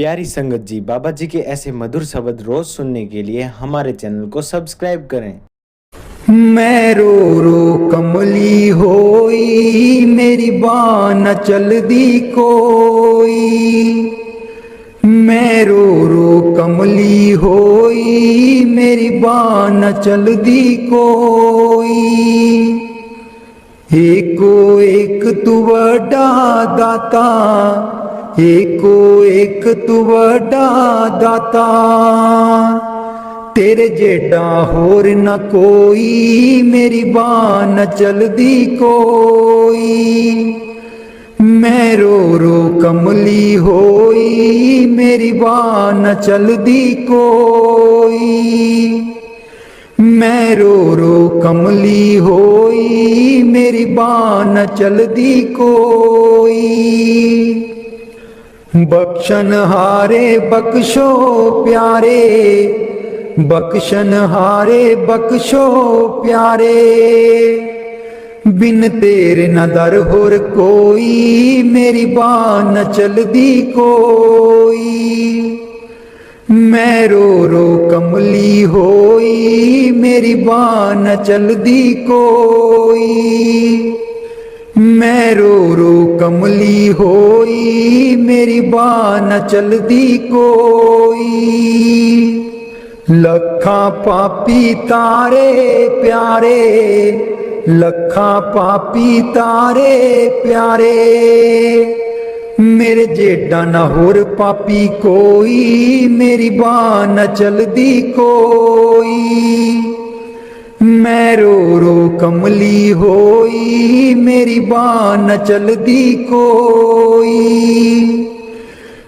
प्यारी संगत जी, बाबा जी के ऐसे मधुर शब्द रोज सुनने के लिए हमारे चैनल को सब्सक्राइब करें। मैं रो रो कमली होई, मेरी बाँ न चलदी कोई। मैं रो रो कमली होई, मेरी बाँ न चलदी कोई। एको एक तू वड्डा दाता, एको एक तू वड्डा दाता। तेरे जेडा होर न कोई, मेरी बाँ न चलदी कोई। मैं रो रो कमली होई, मेरी बाँ न चलदी कोई। मैं रो रो कमली होई, मेरी बाँ न चलदी कोई। बख्शन हारे बख्शो प्यारे, बख्शन हारे बख्शो प्यारे। बिन तेरे न दर होर कोई, मेरी बाँ न चलदी कोई। मैं रो रो कमली होई, मेरी बाँ न चलदी कोई। मैं रो रो कमली होई, मेरी बाँ न चलदी कोई। लखा पापी तारे प्यारे, लखा पापी तारे प्यारे। मेरे जेडा न होर पापी कोई, मेरी बाँ न चलदी कोई। मैं रो रो कमली होई, मेरी बाँ न चलदी कोई।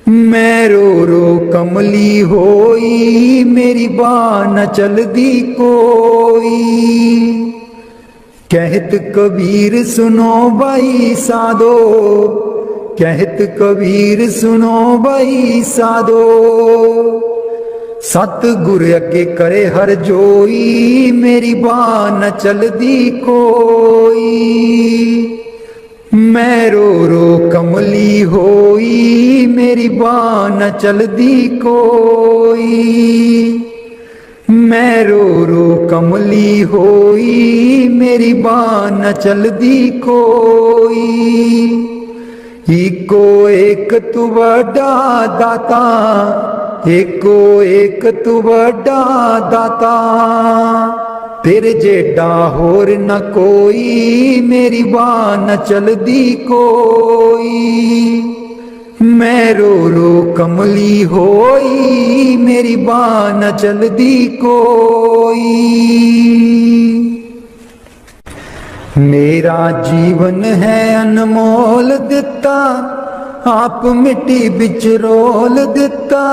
मैं रो रो कमली होई, मेरी बाँ न चलदी कोई। कहत कबीर सुनो भाई साधो, कहत कबीर सुनो भाई साधो। सतगुर अगे करे हर जोई, मेरी बाँ न चलदी कोई। मैं रो रो कमली होई, मेरी बाँ न चलदी कोई। मैं रो रो कमली होई, मेरी बाँ न चलदी कोई। एको एक तू वड्डा दाता, एको एक तू वड्डा दाता। तेरे जेडा होर न कोई, मेरी बाँ न चलदी कोई। मैं रो रो कमली होई, मेरी बाँ न चलदी कोई। मेरा जीवन है अनमोल दिता, आप मिट्टी बिच रोल दिता।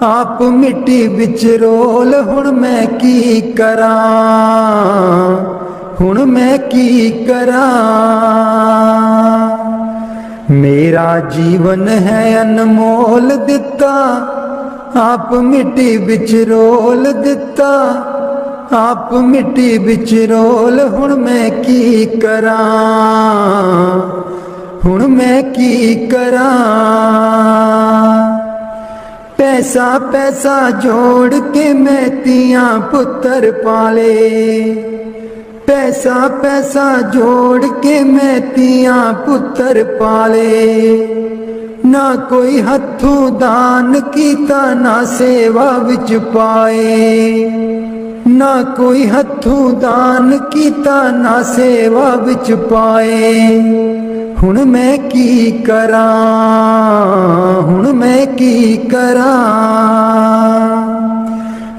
आप मिट्टी बिच रोल, हुण मैं की करां, हुण मैं की करां। मेरा जीवन है अनमोल दिता, आप मिट्टी बिच रोल दिता। आप मिट्टी बिच रोल, हुण मैं की करां, हुण मैं की करां। पैसा पैसा जोड़ के मैं तियां पुत्तर पाले, पैसा पैसा जोड़ के मैं तियां पुत्तर पाले। ना कोई हथों दान कीता, ना सेवा विच पाए। ना कोई हथों दान कीता, ना सेवा विच पाए। हुण मैं की करां, हुण मैं की करां।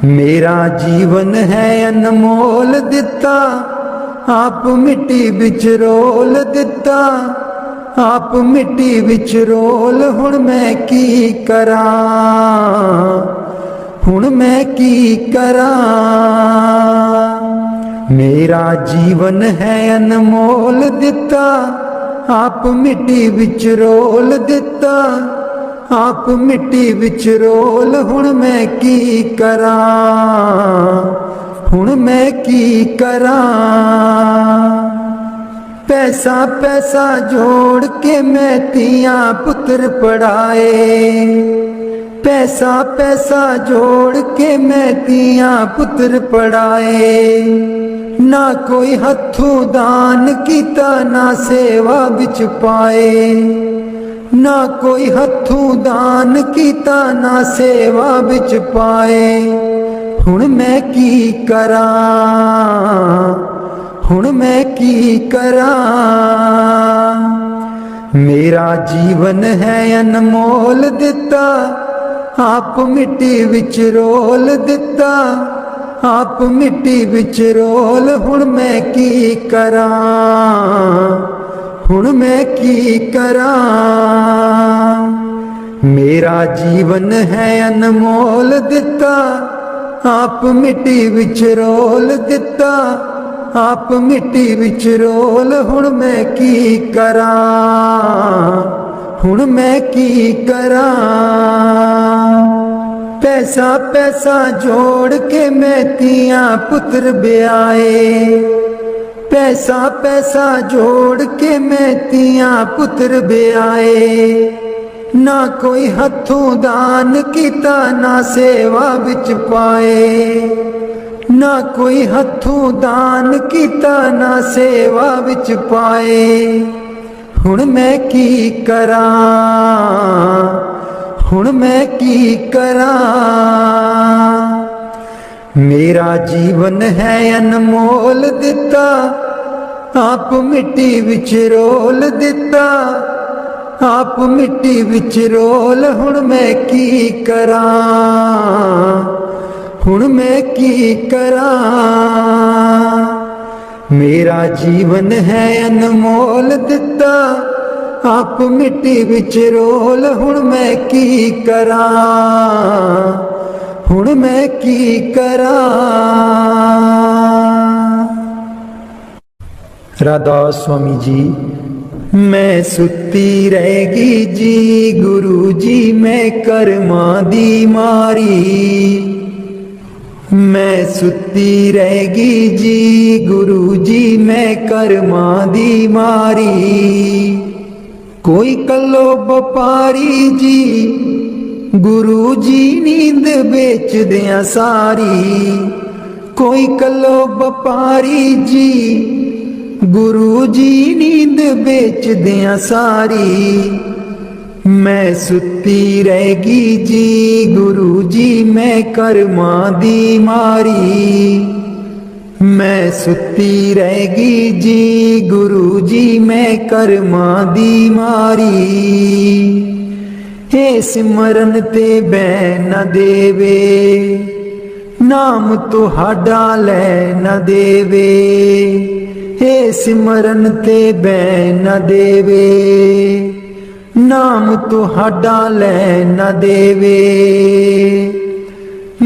मेरा जीवन है अनमोल दिता, आप मिट्टी बिच रोल दिता। आप मिट्टी बिच रोल, हुण मैं की करां, हुण मैं की करां। मेरा जीवन है अनमोल दिता, आप मिट्टी बिच रोल दिता। आप मिट्टी बिच रोल, हुण मैं की करां, हुण मैं की करां। पैसा पैसा जोड़ के मैं तियां पुत्र पढ़ाए। पैसा पैसा जोड़ के मैं तियां पुत्र पढ़ाए, ना कोई हथों दान किता ना सेवा बिच पाए, ना कोई हथों दान किता ना सेवा बिच पाए। हुण मैं की करां, हुण मैं की करां, मेरा जीवन है अनमोल दिता, आप मिट्टी विच रोल दिता, आप मिट्टी विच रोल। हुण मैं की करां, हुण मैं की करां, मेरा जीवन है अनमोल दिता, आप मिट्टी विच रोल दिता, आप मिट्टी विच रोल। हुण मैं की करां, हुण मैं की करां, पैसा पैसा जोड़ के मैं तियां पुत्र ब्याए, पैसा पैसा जोड़ के मैं तियां पुत्र ब्याए, ना कोई हथों दान किता ना सेवा बिच पाए, ना कोई हथों दान किता ना सेवा बिच पाए। हुण मैं की करां, हुण मैं की करां, मेरा जीवन है अनमोल दिता, आप मिट्टी विच रोल दिता, आप मिट्टी विच रोल। हुण मैं की करां, हुण मैं की करां, मेरा जीवन है अनमोल दिता, आप मिट्टी विच रोल। हुण मैं की करां, हुण मैं की करां। राधा स्वामी जी। मैं सुती रहेगी जी गुरु जी मैं कर्मा दी मारी, मैं सुती रहेगी जी गुरु जी मैं कर्मा दी मारी। कोई कलो व्यापारी जी गुरु जी नींद बेच दिया सारी, कोई कलो व्यापारी जी गुरु जी नींद बेच दिया सारी। मैं सुती रहेगी जी गुरु जी मैं कर्मा दी मारी, मैं सुती रहेगी जी गुरु जी मैं कर्मा दी मारी। हे सिमरन ते बैं न देवे, नाम तुहाडा लै न देवे, हे सिमरन ते बैं न देवे, नाम तुहाडा लै न देवे।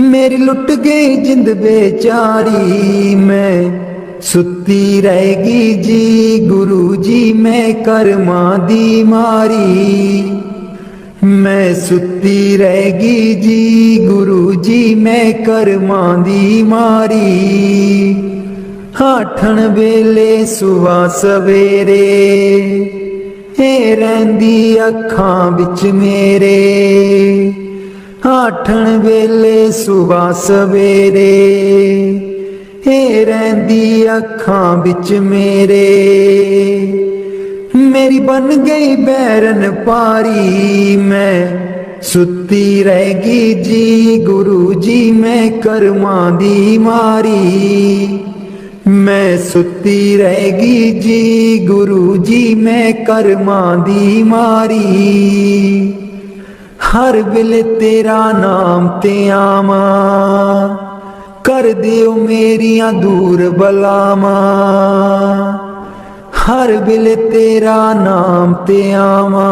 मेरी लुट गई जिंद बेचारी, मैं सुती रहेगी जी गुरु जी मैं कर्मा दी मारी, मैं सुती रहेगी जी गुरु जी मैं कर्मा दी मारी। आठन वेले सुबह सवेरे हे रहिंदी अखां विच मेरे, आठन वेले सुबह सवेरे हे रहिंदी अखां विच मेरे। मेरी बन गई बैरन पारी, मैं सुती रहेगी जी गुरु जी मैं कर्मा दी मारी, मैं सुती रहेगी जी गुरु जी मैं कर्मा दी मारी। हर वेले तेरा नाम ते आवा, कर दियो मेरियां दूर बलावा, हर वेले तेरा नाम ते आवा,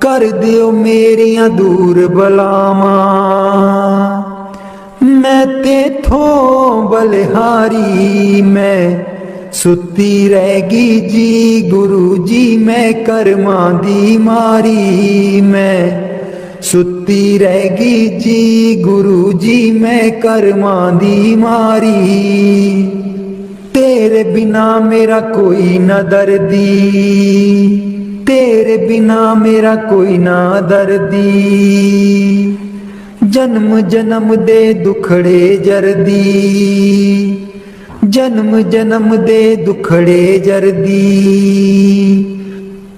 कर दियो मेरियां दूर बलावा। मैं तेथों बलिहारी, मैं सुती रहेगी जी गुरु जी मैं कर्मा दी मारी, मैं सुती रहेगी जी गुरु जी मैं कर्मा दी मारी। तेरे बिना मेरा कोई न दर्दी, तेरे बिना मेरा कोई ना दर्दी, जन्म जन्म दे दुखड़े जरदी, जन्म जन्म दे दुखड़े जरदी।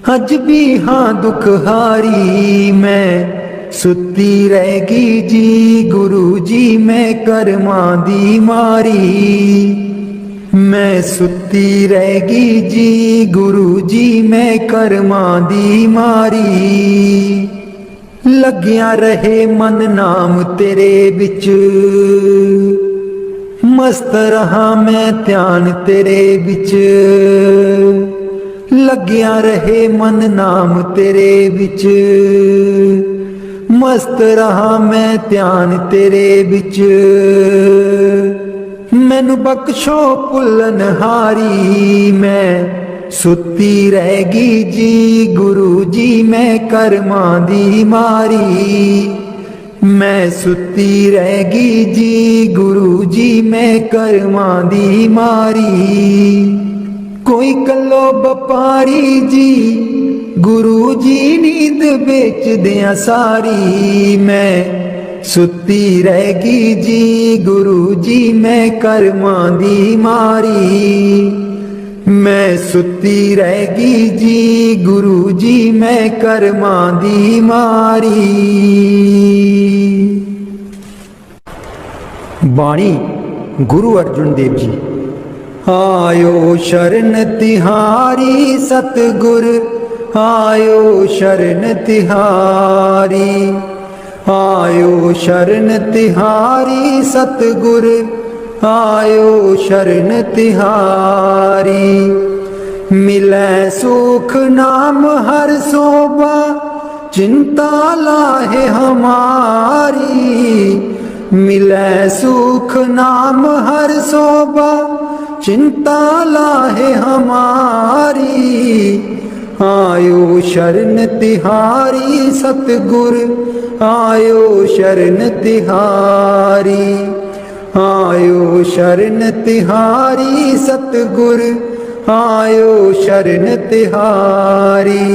अज भी हाँ दुख हारी मैं, सुती रहेगी जी गुरु जी मैं करमां दी मारी। मैं सुती रहेगी जी गुरु जी मैं करमां दी मारी। लग्या रहे मन नाम तेरे बिच, मस्त रहा मैं ध्यान तेरे बिच। लग्या रहे मन नाम तेरे बिच, मस्त रहा मैं ध्यान तेरे बिच। मैनू बख्शो भुल्लन हारी मैं, सुती रहेगी जी गुरु जी मैं करमां दी मारी। मैं सुती रहेगी जी गुरु जी मैं करमां दी मारी। कोई कलो बपारी जी गुरु जी नींद बेच दिया सारी। मैं सुती रहेगी जी गुरु जी मैं करमां दी मारी। मैं सुती रहेगी जी गुरु जी मैं करमां दी मारी। बाणी गुरु अर्जुन देव जी। आयो शरण तिहारी सतगुर, आयो शरण तिहारी। आयो शरण तिहारी सतगुर, आयो शरण तिहारी। मिलै सुख नाम हर सोबा, चिंता लाहे हमारी। मिलै सुख नाम हर सोबा, चिंता लाहे हमारी। आयो शरण तिहारी सतगुर, आयो शरण तिहारी। आयो शरण तिहारी सतगुर, आयो शरण तिहारी।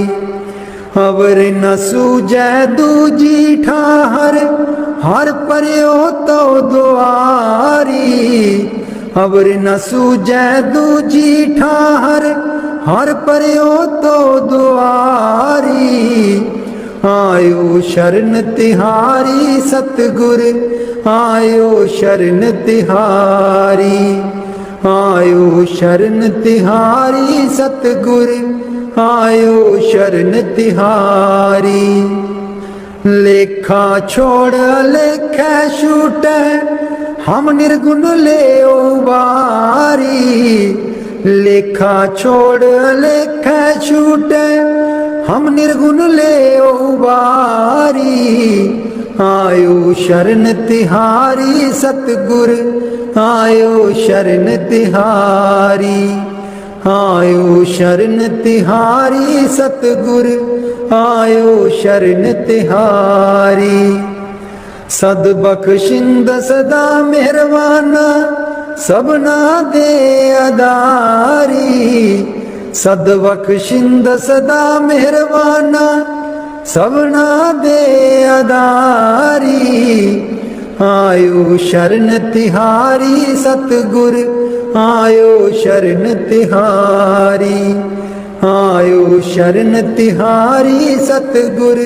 अवर न सूझै दूजी ठाहर, हर पर्यो तो दुआरी। अवर न सूझै दूजी ठाहर, हर पर्यो तो दुआरी। आयो शरण तिहारी सतगुर, आयो शरण तिहारी। आयो शरण तिहारी सतगुर, आयो शरण तिहारी। लेखा छोड़ लेखा छूटे, हम निर्गुण ले बारी। लेखा छोड़ लेखा छूटे, हम निर्गुण ले बारी। आयो शरण तिहारी सतगुर, आयो शरण तिहारी। आयो शरण तिहारी सतगुर, आयो शरण तिहारी। सद बख्शिंद सदा मेहरबाना, सबना दे अदारी। सद बख्शिंद सदा मेहरबाना, सबना दे अदारी। आयो शरण तिहारी सतगुर, आयो शरण तिहारी। आयो शरण तिहारी सतगुर,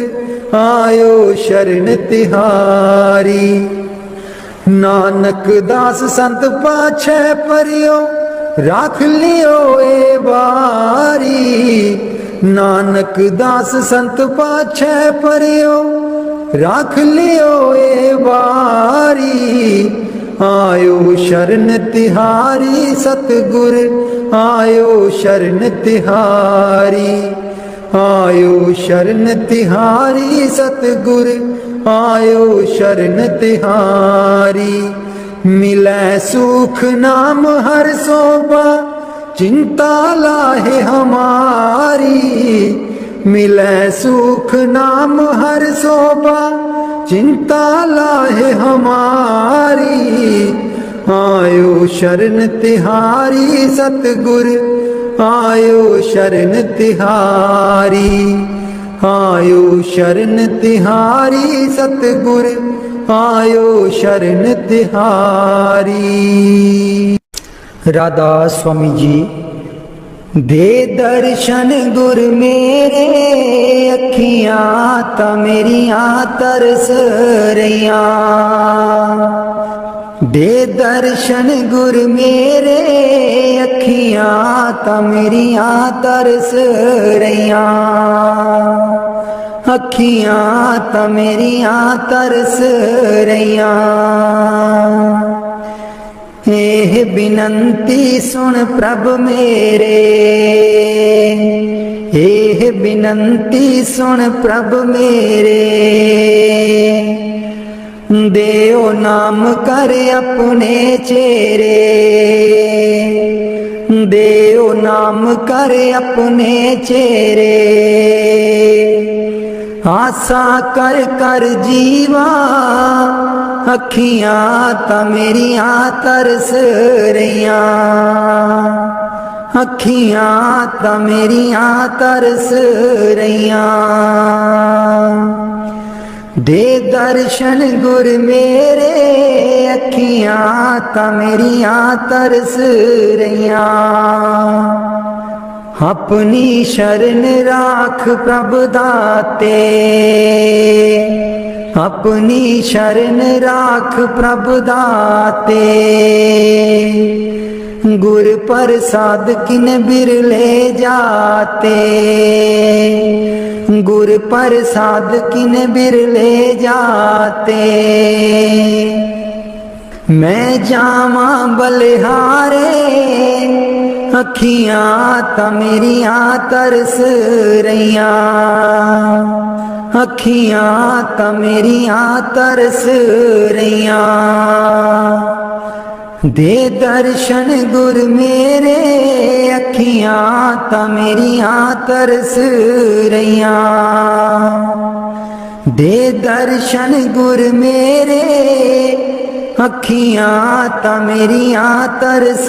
आयो शरण तिहारी। नानक दास संत पाछे परियो, राख लियो ए बारी। नानक दास संत पाछे परियो, राख लियो ए बारी। आयो शरण तिहारी सतगुर, आयो शरण तिहारी। आयो शरण तिहारी सतगुर, आयो शरण तिहारी। मिलै सुख नाम हर सोबा, चिंता लाहे हमारी। मिलै सुख नाम हर सोबा, चिंता लाहे हमारी। आयो शरण तिहारी सतगुर, आयो शरण तिहारी, आयो शरण तिहारी सतगुर, आयो शरण तिहारी। राधा स्वामी जी दे दर्शन गुर मेरे, अखियां ता मेरियां तरस रहियां। दे दर्शन गुर मेरे, अखियां ता मेरियां तरस रहियां। अखियां ता मेरियां तरस रहियां। एह बिनंती सुन प्रभ मेरे, एह बिनंती सुन प्रभ मेरे। देओ नाम कर अपने चेरे, देओ नाम कर अपने चेरे। आसा कर कर जीवा, अखियां ता मेरियां तरस रहियां। अखियां ता मेरियां तरस रहियां। दे दर्शन गुर मेरे, अखियां ता मेरियां तरस रहियां। अपनी शरण राख प्रभ दाते, अपनी शरण राख प्रभ दाते। गुर प्रसाद किन बिरले जाते, गुर प्रसाद किन बिरले जाते। मैं जावा बलिहारे, अखियां ता मेरियां तरस रहियां। अखियां ता मेरियां तरस रहियां। दे दर्शन गुर मेरे, अखियां ता मेरियां तरस रहियां। दे दर्शन गुर मेरे, अखियां ता मेरियां तरस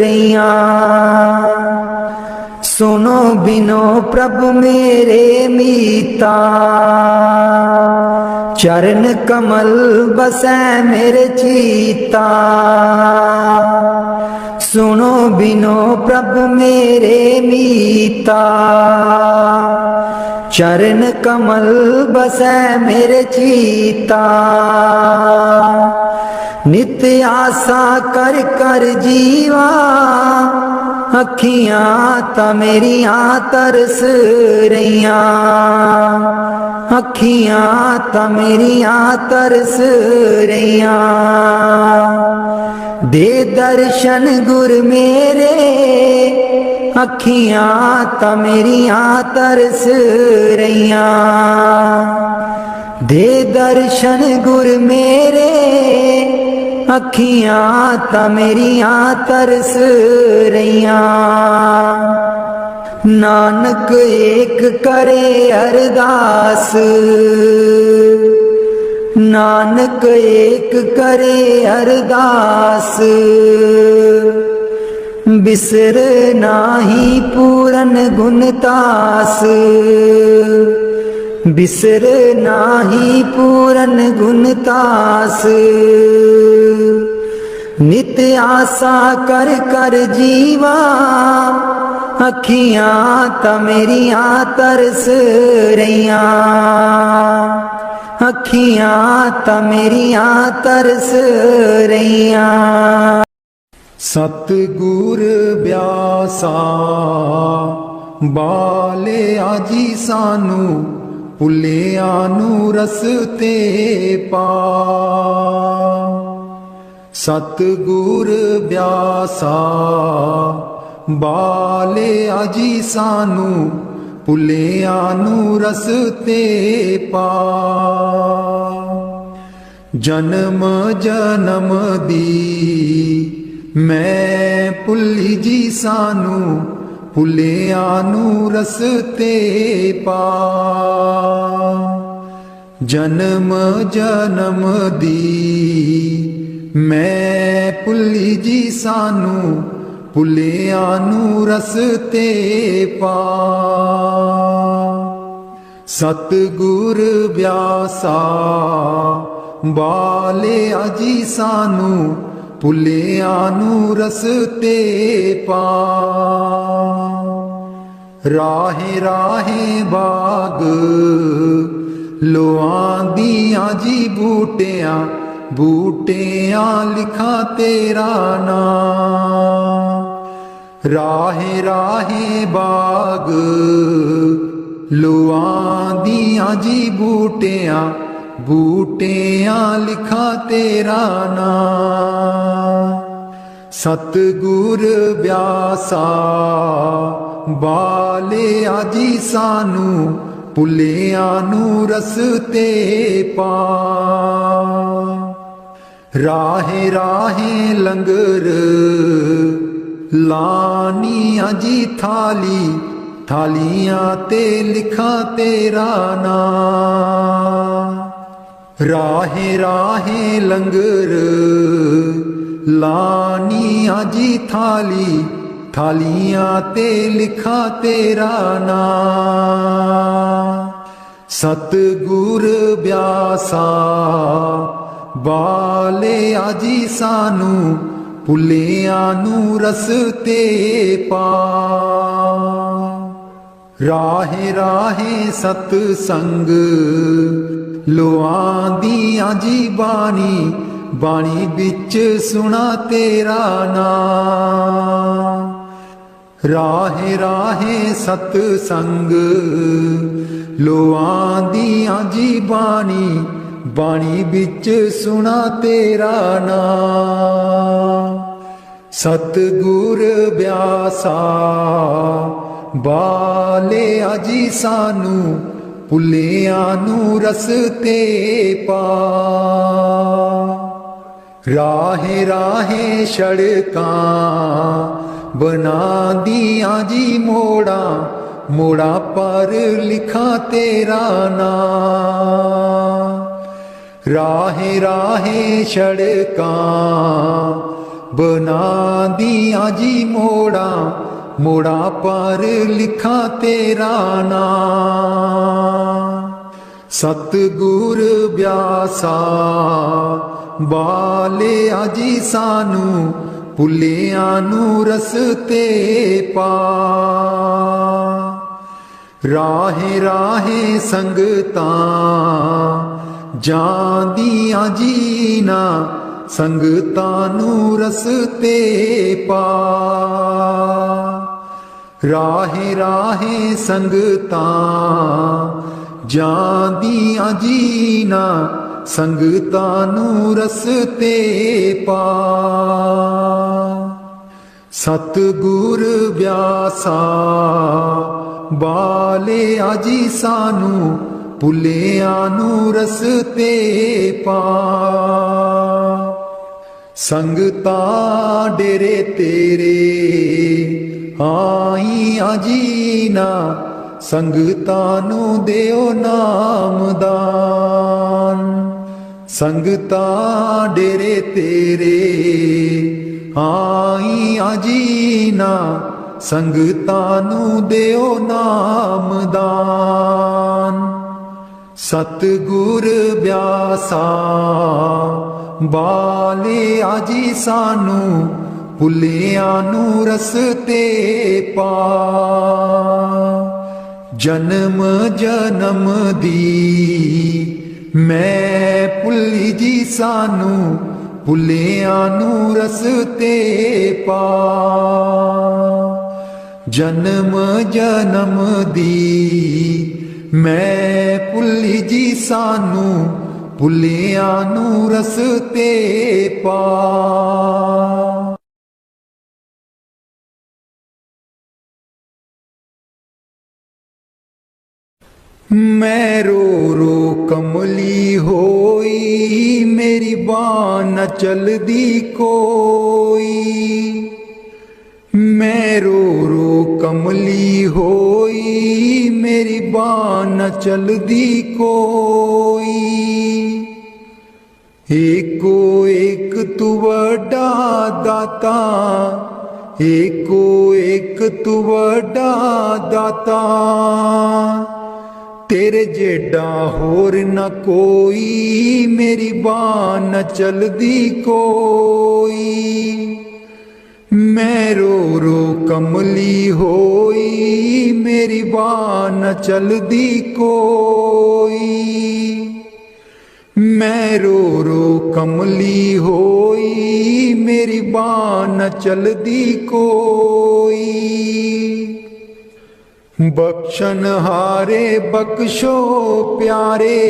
रहियां। सुनो बिनो प्रभु मेरे मीता, चरण कमल बसै मेरे चीता। सुनो बिनो प्रभु मेरे मीता, चरण कमल बसै मेरे चीता। नित्य आशा कर कर जीवा, अखियां ता मेरियां तरस रहियां। अखियां ता मेरियां तरस रहियां। दे दर्शन गुर मेरे, अखियां ता मेरियां तरस रहियां। दे दर्शन गुर मेरे, अखियां ता मेरियां तरस रहियां। नानक एक करे अरदास, नानक एक करे अरदास। बिसर नाही पूरन गुणतास, बिसर नाही पूरन गुणतास। नित्य आशा कर कर जीवा, अखियां ता मेरियां तरस रहियां। अखियां ता मेरियां तरस रहियां। सतगुर ब्यासा बाले आजी सानू, भुलिया नू रस्ते पा। सतगुर ब्यासा बाले आजी सानू, भुलिया नू रस्ते पा। जन्म जन्म दी मैं भुली जी सानू, भुलिया नू रस्ते पा। जन्म जन्म दी मैं भुली जी सानू, ਭੁੱਲਿਆਂ ਨੂੰ ਰਸਤੇ ਪਾ। ਸਤਿਗੁਰ ਬਿਆਸਾ ਬਾਲਿਆ ਜੀ ਸਾਨੂੰ ਭੁੱਲਿਆਂ ਨੂੰ ਰਸਤੇ ਪਾ। ਰਾਹੇ ਰਾਹੇ ਬਾਗ ਲੋਆਂ ਦੀਆਂ ਜੀ ਬੂਟਿਆਂ ਬੂਟਿਆਂ ਲਿਖਾਂ ਤੇਰਾ ਨਾਂ। ਰਾਹੇ ਰਾਹੇ ਬਾਗ ਲੋਆਂ ਦੀਆਂ ਜੀ ਬੂਟਿਆਂ ਬੂਟਿਆਂ ਲਿਖਾਂ ਤੇਰਾ ਨਾਂ। ਸਤਿਗੁਰ ਬਿਆਸਾ ਬਾਲਿਆ ਜੀ ਸਾਨੂੰ ਭੁੱਲਿਆਂ ਨੂੰ ਰਸਤੇ ਪਾ। ਰਾਹੇ ਰਾਹੇ ਲੰਗਰ ਲਾਨੀਆਂ ਜੀ ਥਾਲੀ ਥਾਲੀਆਂ ਤੇ ਲਿਖਾਂ ਤੇਰਾ ਨਾਂ। ਰਾਹੇ ਰਾਹੇ ਲੰਗਰ ਲਾਨੀਆਂ ਜੀ ਥਾਲੀ ਥਾਲੀਆਂ ਤੇ ਲਿਖਾਂ ਤੇਰਾ ਨਾਂ। ਸਤਿਗੁਰ ਬਿਆਸਾ ਬਾਲਿਆ ਜੀ ਸਾਨੂੰ ਭੁੱਲਿਆਂ ਨੂੰ ਰਸਤੇ ਪਾ। ਰਾਹੇ ਰਾਹੇ ਸਤ ਸੰਗ ਲੋਆਂ ਦੀਆਂ ਜੀ ਬਾਣੀ ਬਾਣੀ ਵਿੱਚ ਸੁਣਾ ਤੇਰਾ ਨਾਂ। ਰਾਹੇ ਰਾਹੇ ਸਤ ਸੰਗ ਲੋਆਂ ਦੀਆਂ ਜੀ ਬਾਣੀ ਬਾਣੀ ਵਿੱਚ ਸੁਣਾ ਤੇਰਾ ਨਾਂ। ਸਤਿਗੁਰ ਬਿਆਸਾ ਬਾਲਿਆ ਜੀ ਸਾਨੂੰ ਭੁੱਲਿਆਂ ਨੂੰ ਰਸਤੇ ਪਾ। ਰਾਹੇ ਰਾਹੇ ਸੜਕਾਂ ਬਣਾਂਦੀਆਂ ਜੀ ਮੋੜਾਂ ਮੋੜਾਂ ਪਰ ਲਿਖਾਂ ਤੇਰਾ ਨਾਂ। ਰਾਹੇ ਰਾਹੇ ਸੜਕਾਂ ਬਣਾਂਦੀਆਂ ਜੀ ਮੋੜਾਂ ਮੋੜਾਂ ਪਰ ਲਿਖਾਂ ਤੇਰਾ ਨਾਂ। ਸਤਿਗੁਰ ਬਿਆਸਾ ਬਾਲਿਆ ਜੀ ਸਾਨੂੰ ਭੁੱਲਿਆਂ ਨੂੰ ਰਸਤੇ ਪਾ। ਰਾਹੇ ਰਾਹੇ ਸੰਗਤਾਂ ਜਾਂਦੀਆਂ ਜੀ ਨਾ ਸੰਗਤਾਂ ਨੂੰ ਰਸਤੇ ਪਾ। ਰਾਹੇ ਰਾਹੇ ਸੰਗਤਾਂ ਜਾਂਦੀਆਂ ਜੀ ਨਾ ਸੰਗਤਾਂ ਨੂੰ ਰਸਤੇ ਪਾ। ਸਤਿਗੁਰ ਬਿਆਸਾ ਬਾਲਿਆ ਜੀ ਸਾਨੂੰ ਭੁੱਲਿਆਂ ਨੂੰ ਰਸਤੇ ਪਾ। ਸੰਗਤਾਂ ਡੇਰੇ ਤੇਰੇ ਆਈਆਂ ਜੀ ਨਾ ਸੰਗਤਾਂ ਨੂੰ ਦਿਓ ਨਾਮਦਾਨ। ਸੰਗਤਾਂ ਡੇਰੇ ਤੇਰੇ ਆਈਆਂ ਜੀ ਨਾ ਸੰਗਤਾਂ ਨੂੰ ਦਿਓ ਨਾਮਦਾਨ। ਸਤਿਗੁਰ ਬਿਆਸਾ ਬਾਲਿਆ ਜੀ ਸਾਨੂੰ ਭੁੱਲਿਆਂ ਨੂੰ ਰਸਤੇ ਪਾ। ਜਨਮ ਜਨਮ ਦੀ ਮੈਂ ਭੁੱਲੀ ਜੀ ਸਾਨੂੰ ਭੁੱਲਿਆਂ ਨੂੰ ਰਸਤੇ ਪਾ। ਜਨਮ ਜਨਮ ਦੀ ਮੈਂ ਭੁੱਲੀ ਜੀ ਸਾਨੂੰ ਭੁੱਲਿਆਂ ਨੂੰ ਰਸਤੇ ਪਾ। मैं रो रो कमली होई मेरी बाँ न चलदी कोई। मैं रो रो कमली होई मेरी बाँ न चलदी कोई। एको एक तू वड्डा दाता एको एक तू वड्डा दाता, तेरे जेडा होर न कोई, मेरी बाह न चलदी कोई। मैं रो रो कमली होई, मेरी बाह न चलदी कोई। मैं रो रो कमली होई, मेरी बाह न चलदी कोई। बख्शन हारे बख्शो प्यारे,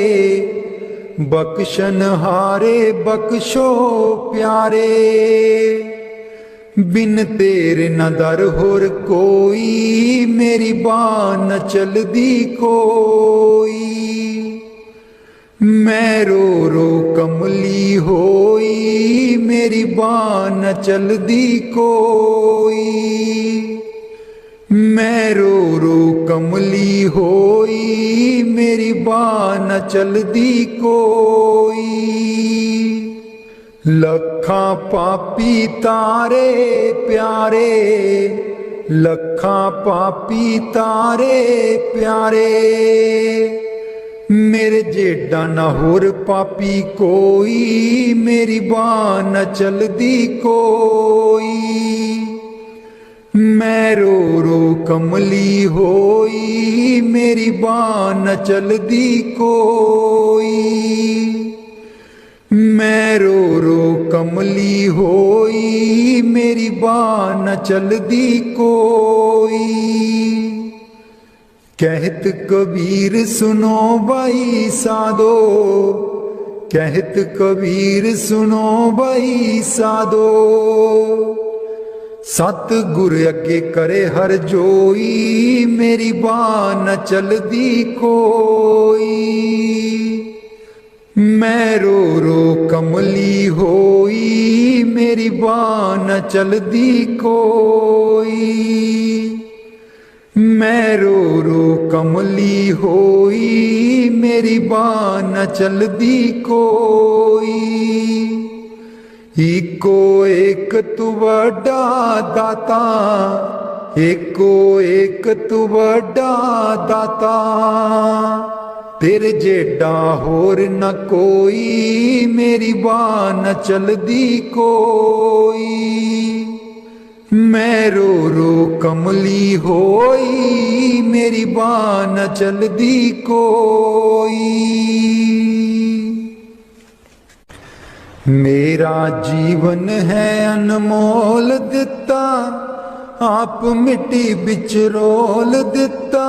बख्शन हारे बख्शो प्यारे। बिन तेरे न दर होर कोई, मेरी बाह न चलदी कोई। मैं रो रो कमली होई, मेरी बाह न चलदी कोई। मैं रो रो कमली होई, मेरी बाह न चलदी कोई। लखां पापी तारे प्यारे, लखां पापी तारे प्यारे। मेरे जेडा न होर पापी कोई, मेरी बाह न चलदी कोई। मैं रो रो कमली होई, मेरी बाह न चलदी कोई। मैं रो रो कमली होई, मेरी बाह न चलदी कोई। कहत कबीर सुनो भाई साधो, कहत कबीर सुनो भाई साधो। सतगुर अगे करे हर जोई, मेरी बाह न चलदी कोई। मैं रो रो कमली होई, मेरी बाह न चलदी कोई। मैं रो रो कमली होई, मेरी बाह न चलदी कोई। एको एक तू वड्डा दाता, एको एक तू वड्डा दाता। तेरे जेडा होर न कोई, मेरी बाह न चलदी कोई। मैं रो रो कमली होई, मेरी बाह न चलदी कोई। मेरा जीवन है अनमोल दिता, आप मिट्टी बिच रोल दिता।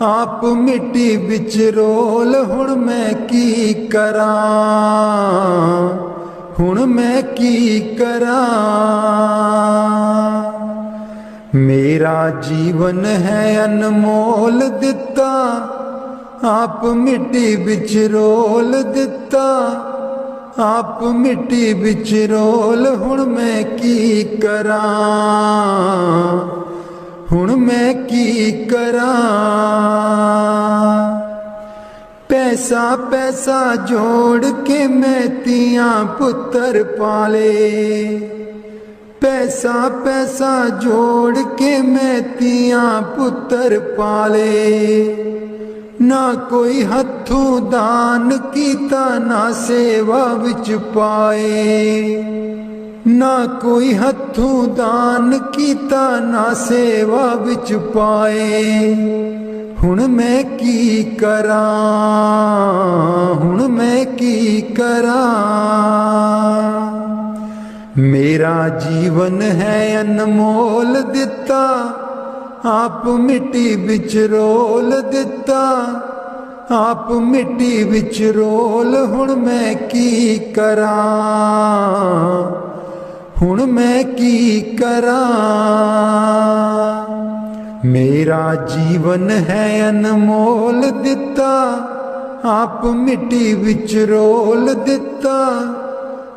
आप मिट्टी बिच रोल, हुण मैं की करां, हुण मैं की करां। मेरा जीवन है अनमोल दिता, आप मिट्टी बिच रोल दिता। आप मिट्टी बिच रोल, हुण मैं की करां, हुण मैं की करां। पैसा पैसा जोड़ के मैं तियां पुत्तर पाले, पैसा पैसा जोड़ के मैं तियां पुत्तर पाले। ना कोई हथों दान कीता, ना सेवा विच पाए। ना कोई हथों दान कीता, ना सेवा विच पाए। हुण मैं की करां, हुण मैं की करां। मेरा जीवन है अनमोल दिता, आप मिट्टी बिच रोल दिता। आप मिट्टी बिच रोल, हुण मैं की करां, हुण मैं की करां। मेरा जीवन है अनमोल दिता, आप मिट्टी बिच रोल दिता।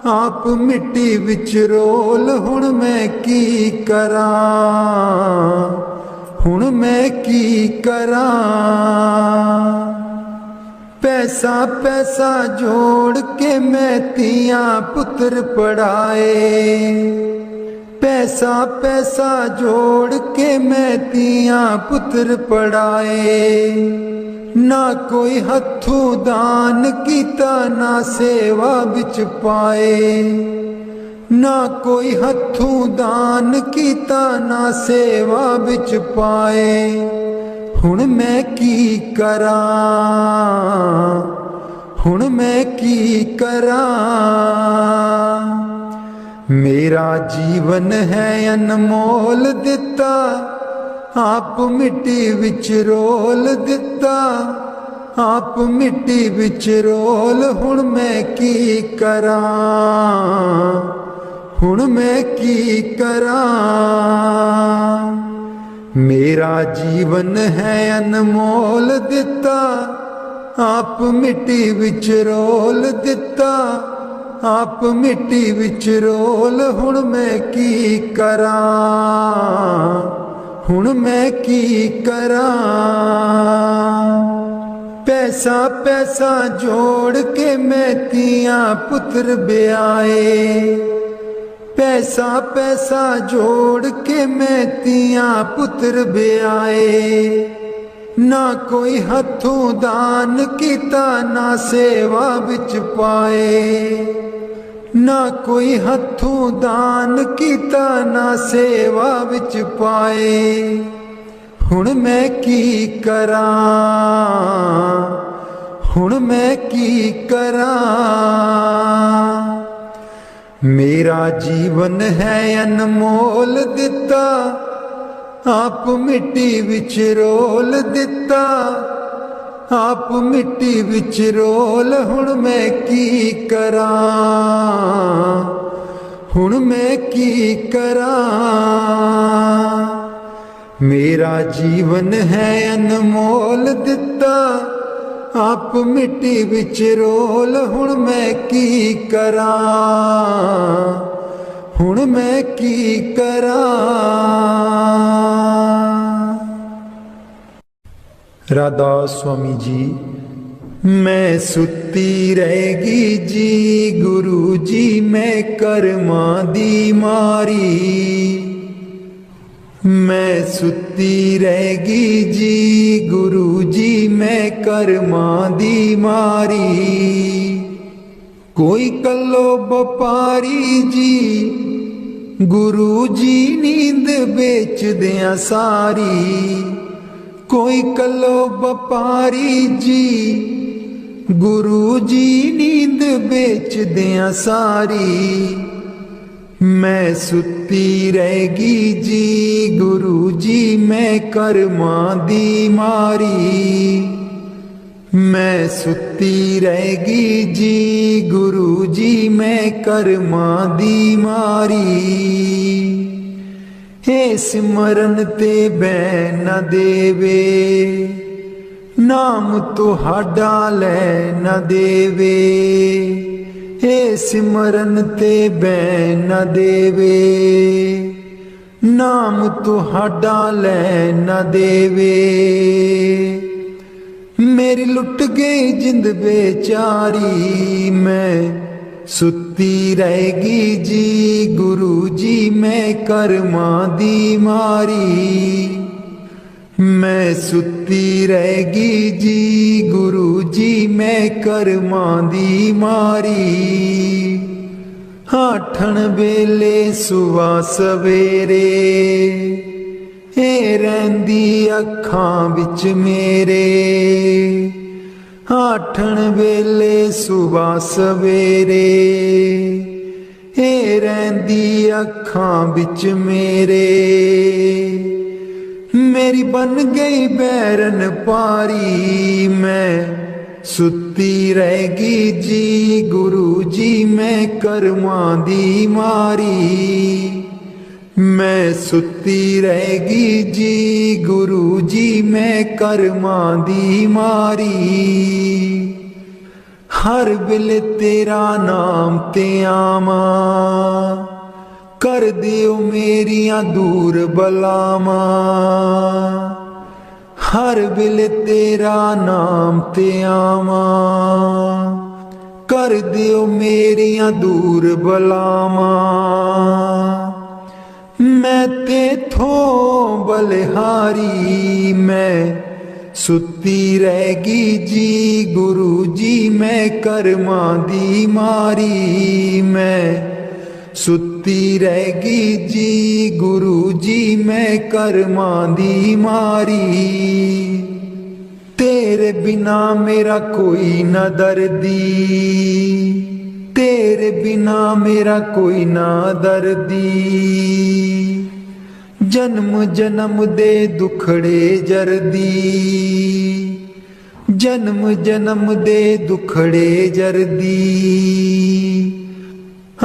आप मिट्टी बिच रोल, हुण मैं की करां, हुण मैं की करां। पैसा पैसा जोड़ के मैं तियां पुत्र पढ़ाए। पैसा पैसा जोड़ के मैं तियां पुत्र पढ़ाए, ना कोई हथू दान कीता ना सेवा बिच पाए, ना कोई हथू दान कीता ना सेवा बिच पाए। हुण मैं की करां, हुण मैं की करां। मेरा जीवन है अनमोल दिता, आप मिट्टी विच रोल दिता, आप मिट्टी विच रोल। हुण मैं की करां, हुण मैं की करां। मेरा जीवन है अनमोल दिता, आप मिट्टी विच रोल दिता, आप मिट्टी विच रोल। हुण मैं की करां, हुण मैं की करां। पैसा पैसा जोड़ के मैं तियां पुत्र ब्याए, पैसा पैसा जोड़ के मैं तियां पुत्र ब्याए। ना कोई हथों दान कीता ना सेवा बिच पाए, ना कोई हथों दान कीता ना सेवा बिच पाए। हुण मैं की करां, हुण मैं की करां। मेरा जीवन है अनमोल दिता, आप मिट्टी विच रोल दिता, आप मिट्टी विच रोल। हुण मैं की करां, हुण मैं की करां। मेरा जीवन है अनमोल दिता, आप मिट्टी विच रोल। हुण मैं की करां, हुण मैं की करां। राधा स्वामी जी। मैं सुती रहेगी जी गुरु जी, मैं कर्मा दी मारी। मैं सुती रहेगी जी गुरु जी, मैं कर्मा दी मारी। कोई कल्लो बपारी जी गुरु जी, नींद बेच दिया सारी। कोई कल्लो बपारी जी गुरु जी, नींद बेच दिया सारी। मैं सुती रहेगी जी गुरु जी, मैं कर्मा दी मारी। मैं सुती रहेगी जी गुरु जी, मैं कर्मा दी मारी। हे सिमरन ते बैन न देवे, नाम तुहाडा लै न देवे। हे सिमरन ते बैन न देवे, नाम तुहाडा लै न देवे। मेरी लुट गई जिंद बेचारी, मैं सुती रहेगी जी गुरु जी, मैं कर्मा दी मारी। मैं सुती रहेगी जी गुरु जी, मैं कर्मा दी मारी। आठन वेले सुबह सवेरे, हे रहिंदी अखां विच मेरे। आठन वेले सुबह सवेरे, हे रहिंदी अखां विच मेरे। मेरी बन गई बैरन पारी, मैं सुती रहेगी जी गुरु जी, मैं कर्मा दी मारी। मैं सुती रहेगी जी गुरु जी, मैं कर्मा दी मारी। हर वेले तेरा नाम ते आवां, कर दियो मेरियां दूर बलावां। हर वेले तेरा नाम ते आवां, कर दियो मेरियां दूर बलावां। मैं तेथों बलिहारी मैं सुती रहेगी जी गुरु जी मैं कर्मां दी मारी मैं सुती रहेगी जी गुरु जी मैं कर्मां दी मारी तेरे बिना मेरा कोई ना दर्दी तेरे बिना मेरा कोई ना दर्दी जन्म जन्म दे दुखड़े जरदी जन्म जन्म दे दुखड़े जरदी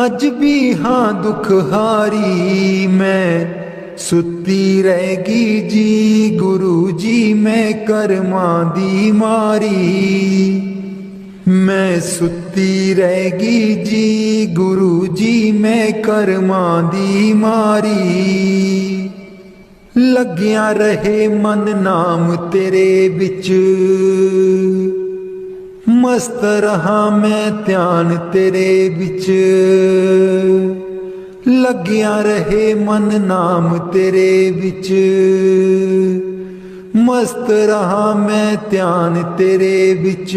अज भी हाँ दुख हारी मैं सुती रहेगी जी गुरु जी मैं कर्मां दी मारी मैं सुती रहेगी जी गुरु जी मैं कर्मां दी मारी लग्या रहे मन नाम तेरे बिच मस्त रहा मैं ध्यान तेरे बिच लग्या रहे मन नाम तेरे बिच मस्त रहा मैं ध्यान तेरे बिच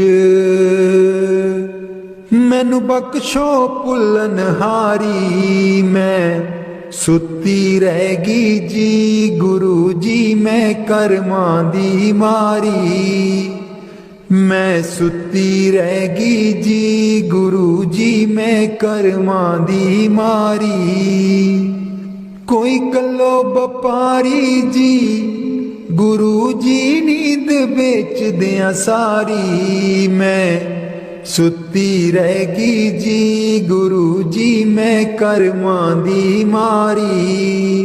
मैनू बख्शो भुल्लन हारी मैं सुती रहेगी जी गुरु जी मैं कर्मां दी मारी मैं सुती रहेगी जी गुरु जी मैं कर्मां दी मारी कोई कलो बपारी जी गुरु जी नींद बेच दिया सारी मैं सुती रहेगी जी गुरु जी मैं कर्मां दी मारी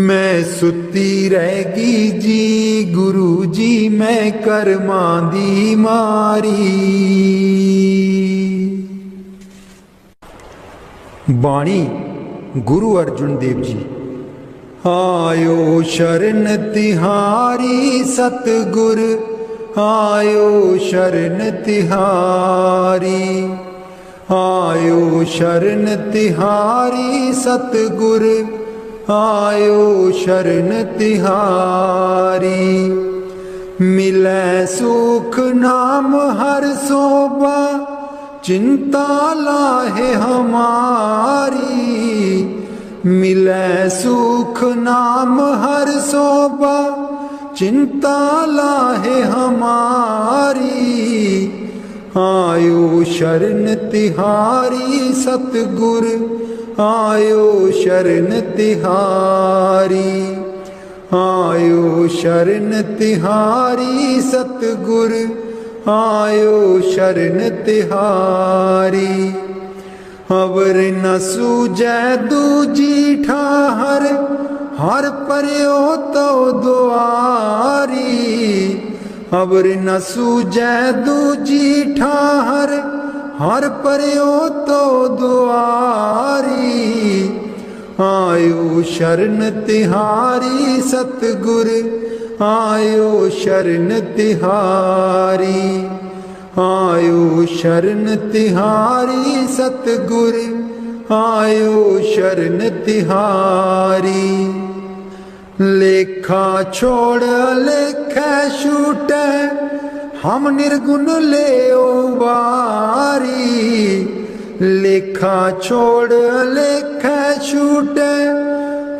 मैं सुती रहेगी जी गुरु जी मैं कर्मां दी मारी। बाणी गुरु अर्जुन देव जी। आयो शरण तिहारी सतगुर आयो शरण तिहारी आयो शरण तिहारी सतगुर आयो शरण तिहारी मिलै सुख नाम हर सोबा चिंता लाहे हमारी मिलै सुख नाम हर सोबा चिंता लाहे हमारी आयो शरण तिहारी सतगुर आयो शरण तिहारी आयो शरण तिहारी सतगुर आयो शरण तिहारी अवर न सूझै दूजी ठाहर हर पर्यो तो दुआरी अवर न सूझै दूजी ठाहर हर पर्यो तो दुआरी आयो शरण तिहारी सतगुर आयो शरण तिहारी आयो शरण तिहारी सतगुर आयो शरण तिहारी लेखा छोड़ लेखा छूटे हम निर्गुण ले वारी लेखा छोड़ लेखा छूटे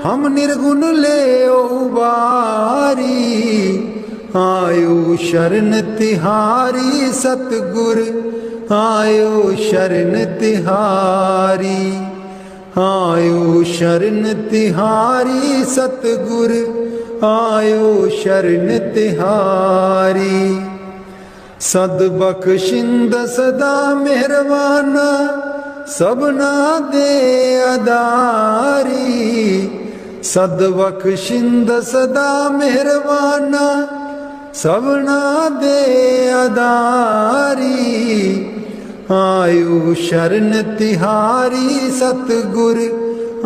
हम निर्गुण ले वारी आयो शरण तिहारी सतगुर आयो शरण तिहारी आयो शरण तिहारी सतगुर आयो शरण तिहारी सद बख्शिंद सदा मेहरबाना सबना दे अदारी सद बख्शिंद सदा मेहरबाना सबना दे अदारी आयो शरण तिहारी सतगुर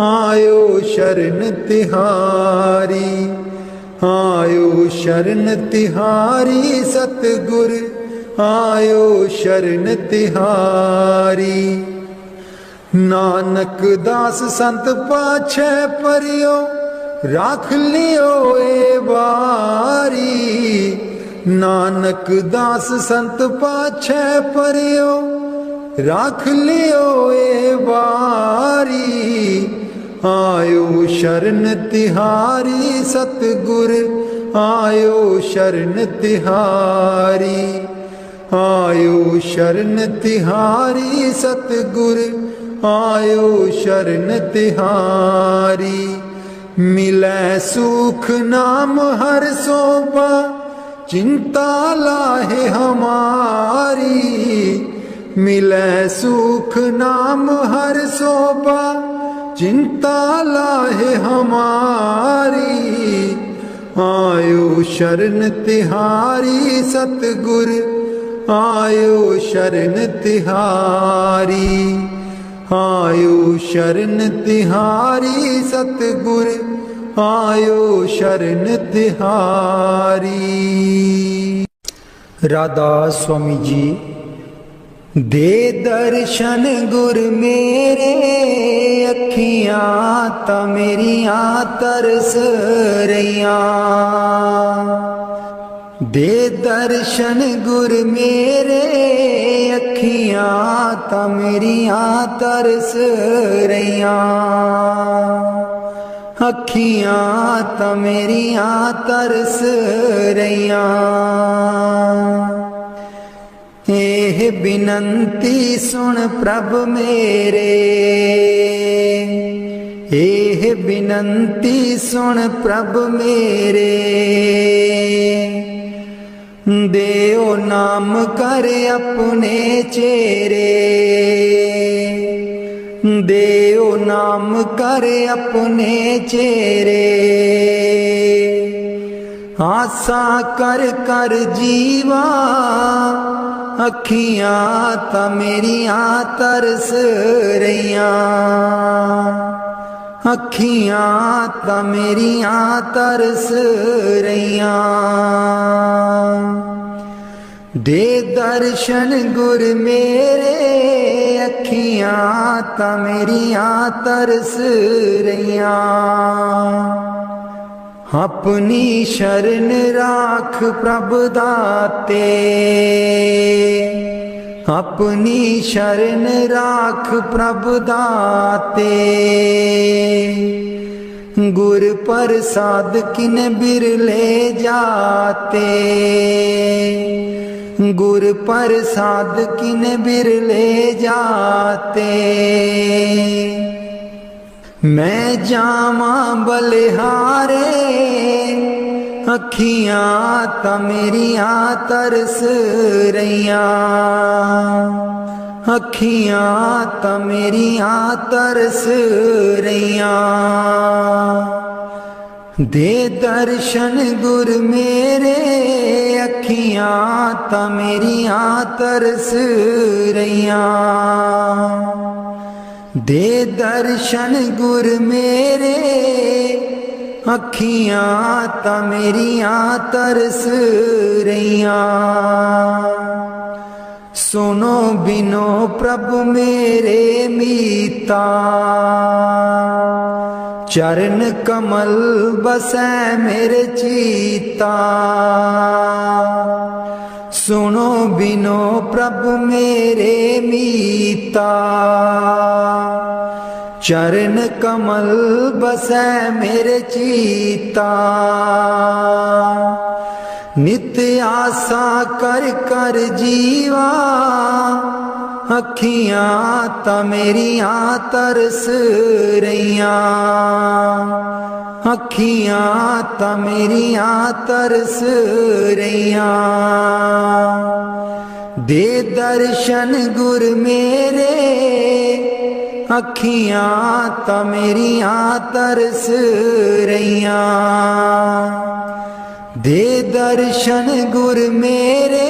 आयो शरण तिहारी आयो शरण तिहारी सतगुर आयो शरण तिहारी नानक दास संत पाछे परियो राख लियो ए बारी। नानक दास संत पाछे परियो राख लियो ए बारी। आयो शरण तिहारी सतगुर आयो शरण तिहारी। आयो शरण तिहारी सतगुर आयो शरण तिहारी। मिलै सुख नाम हर सोबा चिंता लाहे हमारी। मिलै सुख नाम हर सोबा चिंता लाहे हमारी। आयो शरण तिहारी सतगुर आयो शरण तिहारी। आयो शरण तिहारी सतगुर आयो शरण तिहारी। राधा स्वामी जी दे दर्शन गुर मेरे अखियां ता मेरियां तरस रहियां। दे दर्शन गुर मेरे अखियां ता मेरियां तरस रहियां। अखियां ता मेरियां तरस रहियां। एह बिनंती सुन प्रभ मेरे। एह बिनंती सुन प्रभ मेरे। देओ नाम कर अपने चेरे। देओ नाम कर अपने चेरे। आसा कर कर जीवा अखियां ता मेरियां तरस रहियां। अखियां ता मेरियां तरस रहियां। दे दर्शन गुर मेरे अखियां ता मेरियां तरस रहियां। अपनी शरण राख प्रभ दाते। अपनी शरण राख प्रभ दाते। गुर प्रसाद किन बिरले जाते। गुर प्रसाद किन बिरले जाते। मैं जावा बलिहारे अखियां ता मेरियां तरस रहियां। अखियां ता मेरियां तरस रहियां। दे दर्शन गुर मेरे अखियां ता मेरियां तरस रहियां। दे दर्शन गुर मेरे अखियां ता मेरियां तरस रहियां। सुनो बिनो प्रभु मेरे मीता। चरण कमल बसै मेरे चीता। सुनो बिनो प्रभु मेरे मीता। चरण कमल बसै मेरे चीता। नित्य आशा कर कर जीवा अखियां ता मेरियां तरस रहियां। अखियां ता मेरियां तरस रहियां। दे दर्शन गुर मेरे अखियां ता मेरियां तरस रहियां। दे दर्शन गुर मेरे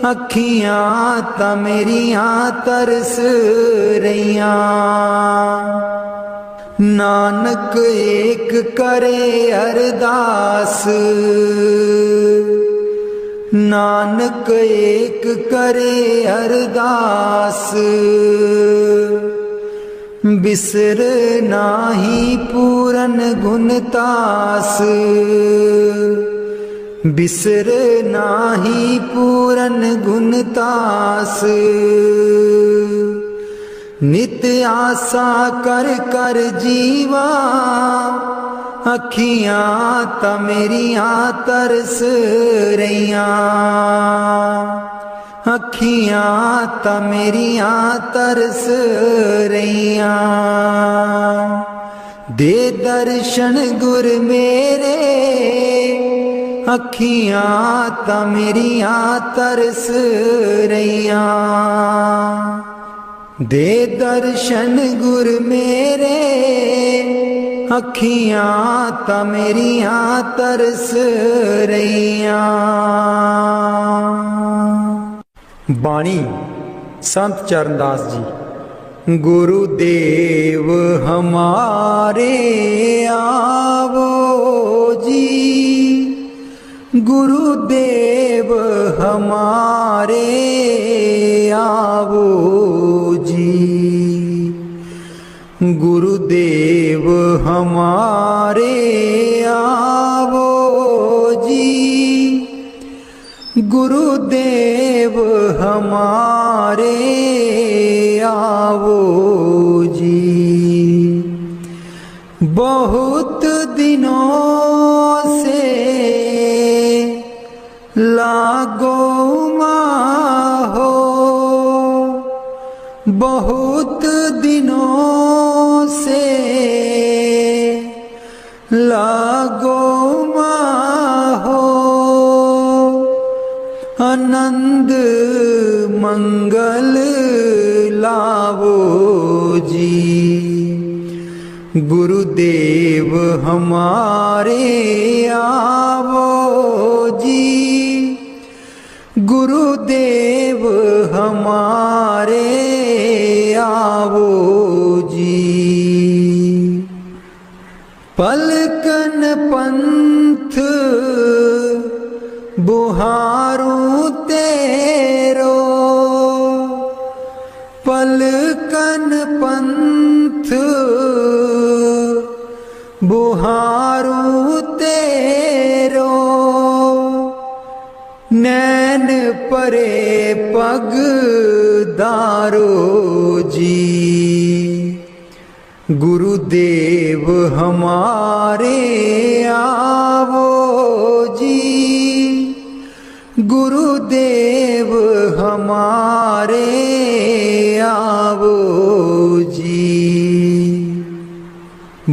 अखियां ता मेरियां तरस रहियां। नानक एक करे अरदास। नानक एक करे अरदास। बिसर नाही पूरन गुण तास, बिसर नाही पूरन गुण तास। नित आशा कर कर जीवा, अखियां ता मेरियां तरस रहियां, अखियां ता मेरियां तरस रहियां। दे दर्शन गुर मेरे, अखियां ता मेरियां तरस रहियां। दे दर्शन गुर मेरे, अखियां ता मेरियां तरस रहियां। बाणी संत चरणदास जी। गुरुदेव हमारे आवो जी, गुरुदेव हमारे आवो जी, गुरुदेव हमारे आवो जी, गुरुदेव हमारे आवो जी। बहुत दिनों से लागो माहो, बहुत दिनों से लागो माहो। आनंद मंगल लावो जी, गुरुदेव हमारे आवो जी, गुरुदेव हमारे आवो जी। पलकन पंथ बुहारूं तेरो, पलकन पंथ बुहारूं तेरो। नैन परे पग दारो जी, गुरुदेव हमारे आवो जी, गुरुदेव हमारे आवो जी।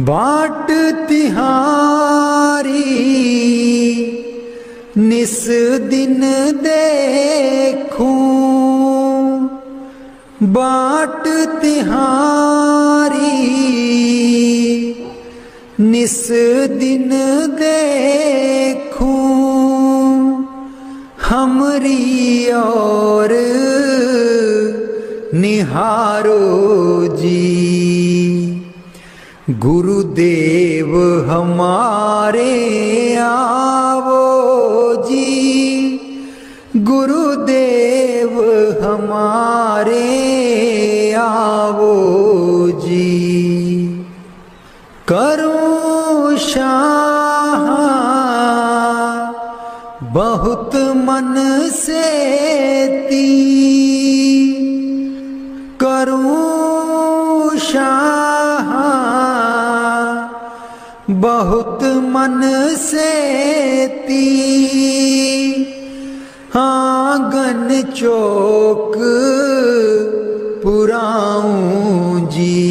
बाट तिहारी निस दिन देखूं, बाट तिहारी निस दिन देखूं। हमरी और निहारो जी, गुरुदेव हमारे आवो जी, गुरुदेव हमारे आवो जी। करूं शाह बहुत मन से ती, करूं शाह बहुत मन से ती। आंगन चौक पुराऊं जी,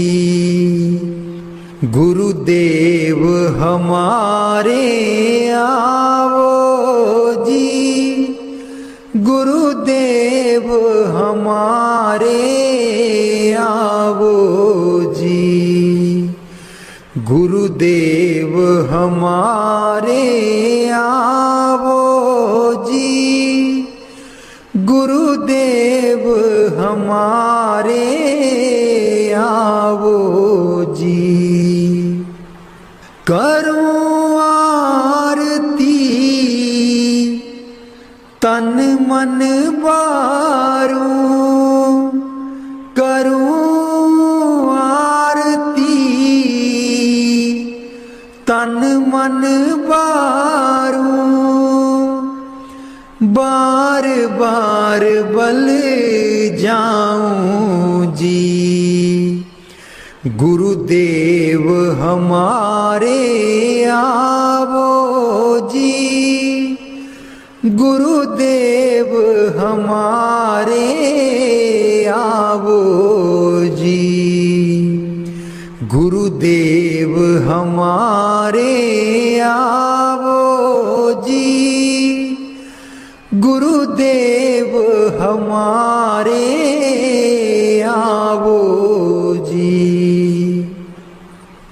गुरुदेव हमारे आवो जी, गुरुदेव हमारे आवो जी, गुरुदेव हमारे आवो जी, गुरुदेव हमारे आवो जी। करूं आरती तन मन बारूं, करूं आरती जी। गुरुदेव हमारे आवो जी, गुरुदेव हमारे आवो जी। गुरुदेव हमारे आवो जी, गुरुदेव हमारे आवो जी।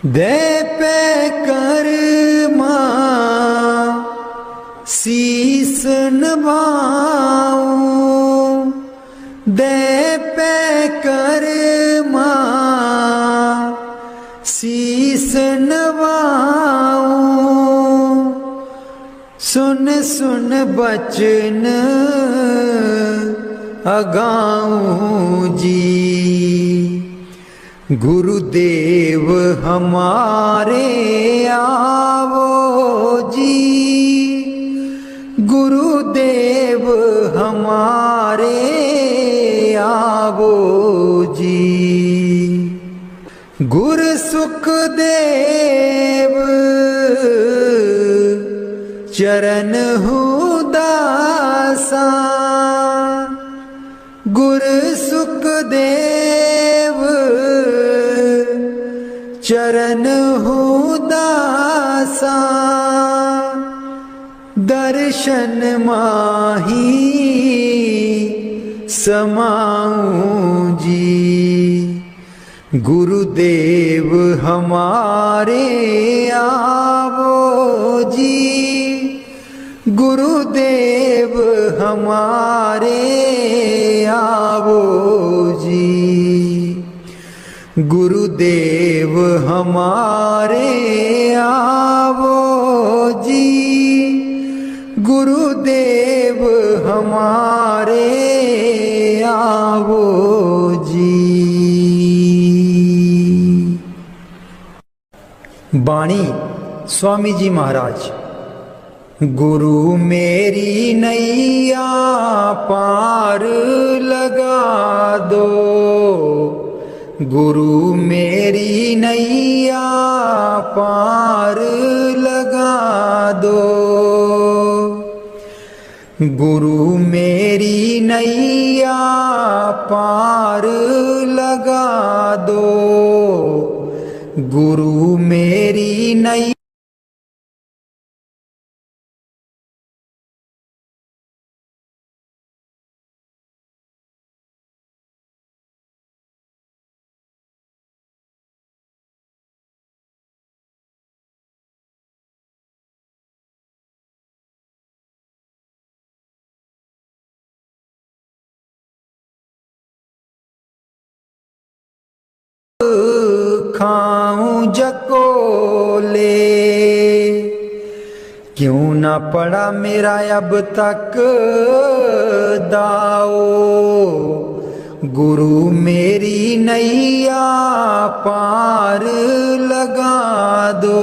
दे पे कर्मा शीस नभाऊं, दे पे कर्मा शीस नभाऊं। सुन सुन बचन अगाऊं जी। गुरुदेव हमारे आवो जी, गुरुदेव हमारे आवो जी। गुरु सुखदेव चरण दासा, गुरु सुखदेव चरण दासा। दर्शन माही समाऊं जी। गुरुदेव हमारे आवो जी, गुरुदेव हमारे आवो जी। गुरुदेव हमारे आवो जी, गुरुदेव हमारे आवो जी। बाणी स्वामी जी महाराज। गुरु मेरी नैया पार लगा दो, गुरु मेरी नैया पार लगा दो। गुरु मेरी नैया पार लगा दो, गुरु मेरी नैया खाऊं जकोले। क्यों ना पड़ा मेरा अब तक दाओ। गुरु मेरी नैया पार लगा दो,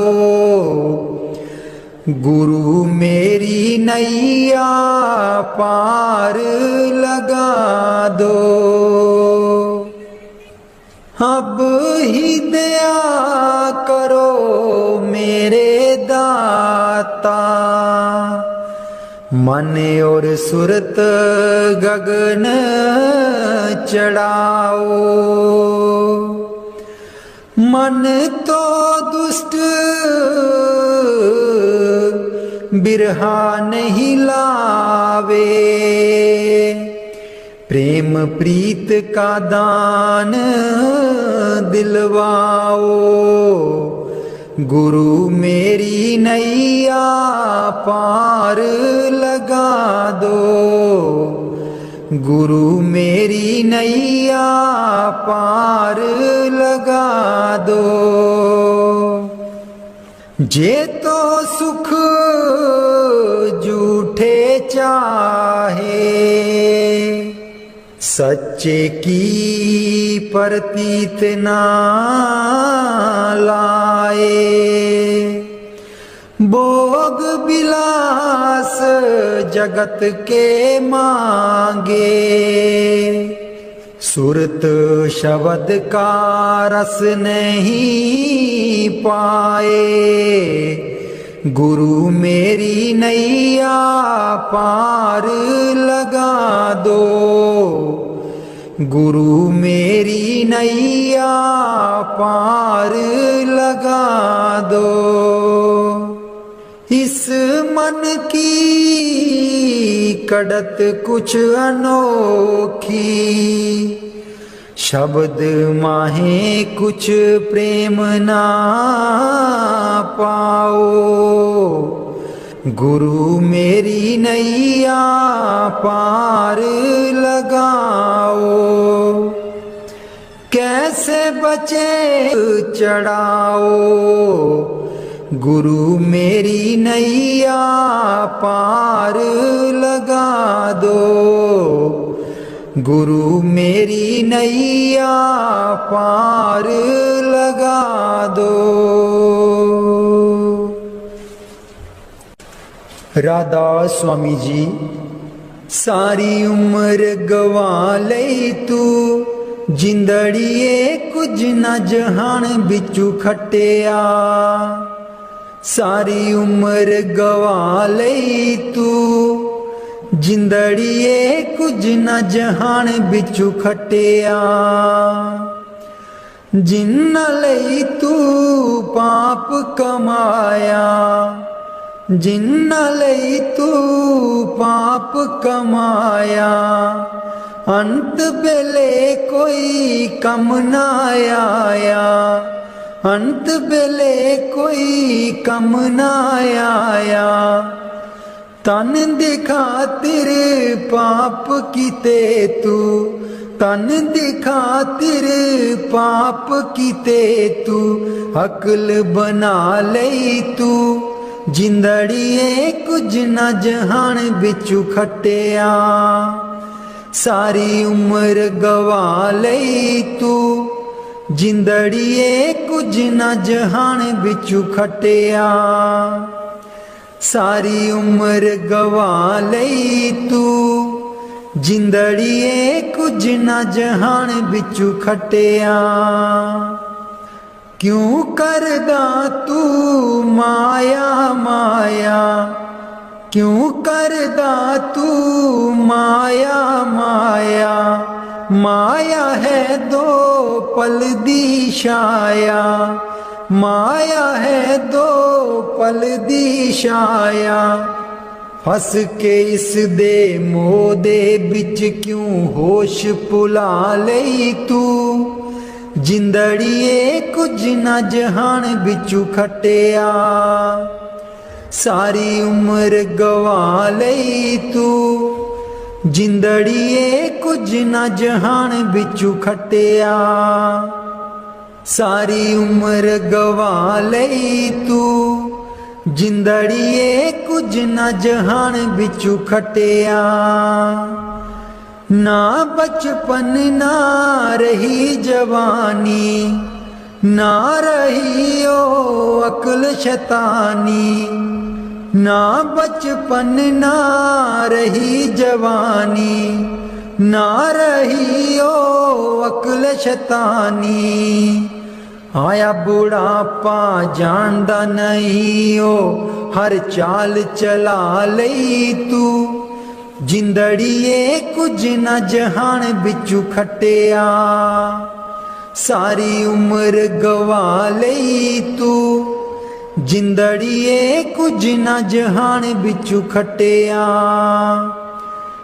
गुरु मेरी नैया पार लगा दो। अब ही दया करो मेरे दाता, मन और सुरत गगन चढ़ाओ। मन तो दुष्ट बिरहा नहीं लावे, प्रेम प्रीत का दान दिलवाओ। गुरु मेरी नैया पार लगा दो, गुरु मेरी नैया पार लगा दो। जे तो सुख झूठे चाहे, सच्चे की प्रतीत ना लाए। भोग विलास जगत के मांगे, सुरत शब्द का रस नहीं पाए, गुरु मेरी नैया पार लगा दो, गुरु मेरी नैया पार लगा दो। इस मन की कड़त कुछ अनोखी, शब्द माहे कुछ प्रेम ना पाओ, गुरु मेरी नैया पार लगाओ। कैसे बचे चढ़ाओ, गुरु मेरी नैया पार लगा दो, गुरु मेरी नैया पार लगा दो। राधा स्वामी जी सारी उम्र गवा लई तू, जिंदड़िए कुछ न जहान बिचू खटिया, सारी उम्र गवा लई तू, जिंदड़िए कुछ न जहान बिचू खटिया। जिन्ना लई तू पाप कमाया, जिन्ना लई तू पाप कमाया, अंत बेले कोई कम ना आया, अंत बेले कोई कम ना आया। तन दी खातिर पाप कीते तू, तन दी खातिर पाप कीते तू, अकल बना लई तू, जिंदड़िए कुछ न जहान बिचू खटिया। सारी उम्र गवा लई तू, जिंदड़िए कुछ न जहान बिचू खटिया। सारी उम्र गवा लई तू, जिंदड़िए कुछ न जहान बिचू खटिया। क्यों करदा तू माया माया, क्यों करदा तू माया माया, माया है दो पल दी छाया, माया है दो पल दी छाया। फस के इस दे मोह दे बिच क्यों होश भुला लई तू, जिंदड़िए कुछ न जहान बिचू खटिया। सारी उम्र गवा लई तू, जिंदड़िए कुछ न जहान बिचू खटिया। सारी उम्र गवा लई तू, जिंदड़िए कुछ न जहान बिचू खटिया। ना बचपन ना रही जवानी, ना रही ओ अक्ल शैतानी, ना बचपन ना रही जवानी, ना रही ओ अक्ल शैतानी। आया बुढ़ापा जानदा नहीं ओ हर चाल चला लई तू, जिंदड़िए कुछ न जहान बिचू खटिया। सारी उम्र गवा लई तू, जिंदड़िए कुछ न जहान बिचू खटिया।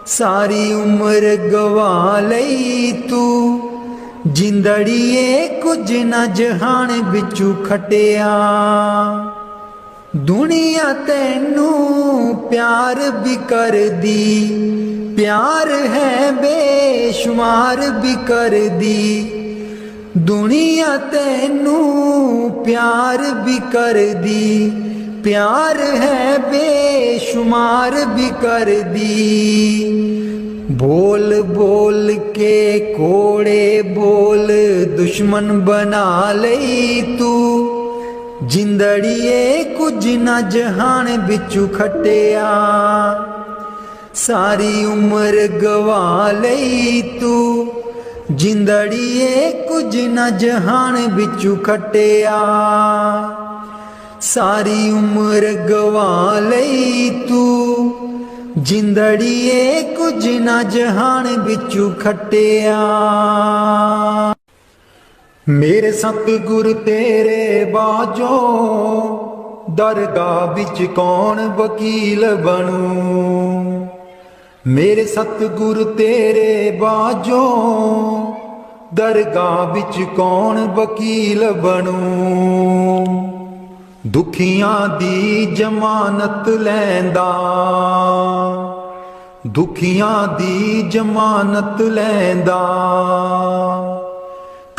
सारी उम्र गवा लई तू, जिंदड़िए कुछ न जहान बिचू खटिया। दुनिया तैनू प्यार भी कर दी, प्यार है बेशुमार भी कर दी। दुनिया तैनू प्यार भी कर दी, प्यार है बेशुमार भी कर दी। बोल बोल के कोड़े बोल दुश्मन बना लई तू, जिंदड़िए कुछ न जहान बिचू खटिया। सारी उम्र गवा लई तू, जिंदड़िए कुछ न जहान बिचू खटिया, सारी उम्र गवा लई तू। जिंदड़िए कुछ न जहान बिचू खटिया। मेरे सतगुर तेरे बाजो, दरगाह बिच कौन वकील बनूं। मेरे सतगुर तेरे बाजो, दरगाह बिच कौन वकील बनूं। दुखियां दी जमानत लैंदा, दुखियां दी जमानत लैंदा।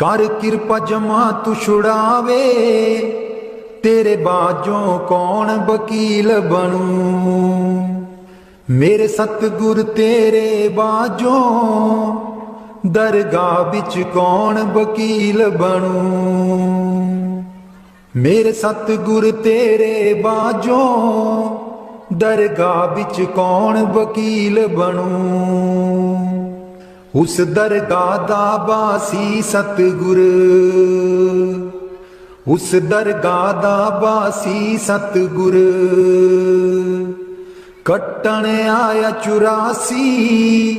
कर किरपा जमा तू छुड़ावे, तेरे बाजों कौन वकील बनूं। मेरे सतगुर तेरे बाजों, दरगाह बिच कौन वकील बनूं। मेरे सतगुर तेरे बाजों, दरगाह बिच कौन वकील बनूं। उस दरगाह दा बासी सतगुर, उस दरगाह दा बासी सतगुर। कट्टन आया 84,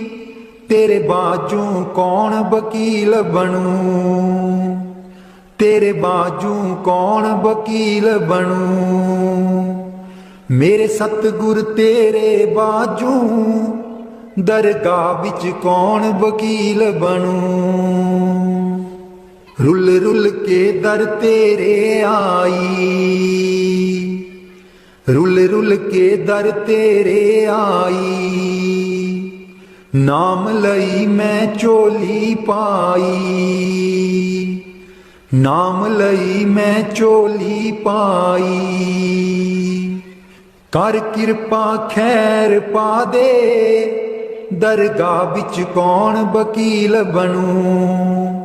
तेरे बाजू कौन वकील बनूं। तेरे बाजू कौन वकील बनूं। मेरे सतगुर तेरे बाजू, दरगाह बिच कौन वकील बनूं। रुल रुल के दर तेरे आई, रुल रुल के दर तेरे आई। नाम लई मैं चोली पाई, नाम लई मैं चोली पाई। कर किरपा खैर पा दे, दरगाह बिच कौन वकील बनूं।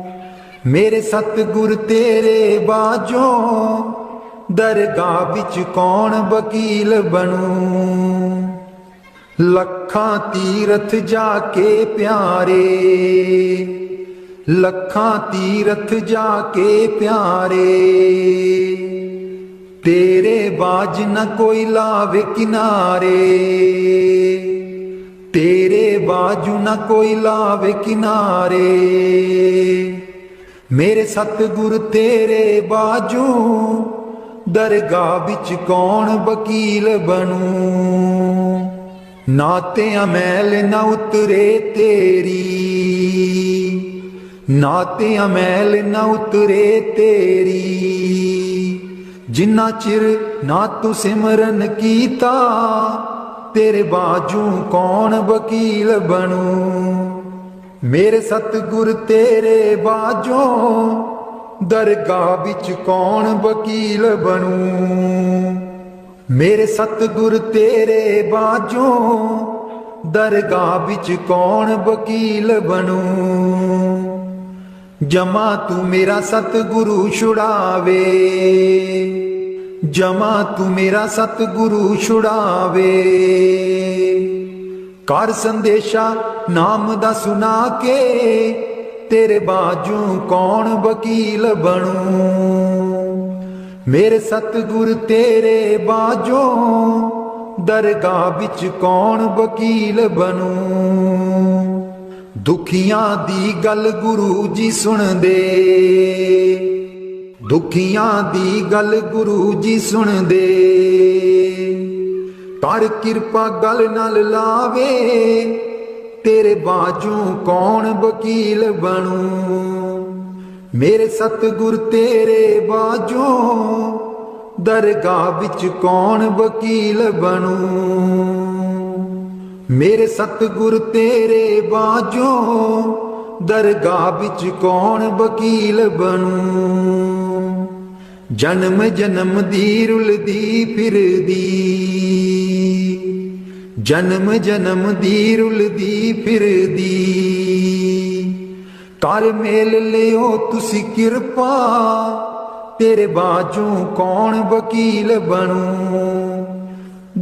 मेरे सतगुर तेरे बाजों, दरगाह बिच कौन वकील बनूं। लखां तीरथ जाके प्यारे, लखां तीरथ जाके प्यारे। तेरे बाज न कोई लावे किनारे, तेरे बाजू न कोई लावे किनारे। मेरे सतगुर तेरे बाजू, दरगाह बिच कौन वकील बनूं। नाते अमैल न उतरे तेरी, नाते अमैल न उतरे तेरी। जिन्ना चिर ना तू सिमरन कीता, तेरे बाजू कौन वकील बनूं। मेरे सतगुर तेरे बाजों, दरगाह बिच कौन वकील बनूं। मेरे सतगुर तेरे बाजों, दरगाह बिच कौन वकील बनूं। जमा तू मेरा सतगुरु छुड़ावे, जमा तू मेरा सतगुरु छुड़ावे। कर संदेशा नाम दा सुना के, तेरे बाजू कौन वकील बनूं। मेरे सतगुर तेरे बाजों, दरगाह बिच कौन वकील बनूं। दुखियां दी गल गुरु जी सुन दे, दुखियां दी गल गुरु जी सुन दे। कर किरपा गल नाल लावे, तेरे बाजू कौन वकील बनूं। मेरे सतगुर तेरे बाजों, दरगाह बिच कौन वकील बनूं। मेरे सतगुर तेरे बाजों, दरगाह बिच कौन वकील बनूं। जन्म जन्म दी रुलदी फिरदी, जन्म जन्म दी रुलदी फिरदी। कर मेल लियो तुसी किरपा, तेरे बाजू कौन वकील बनूं।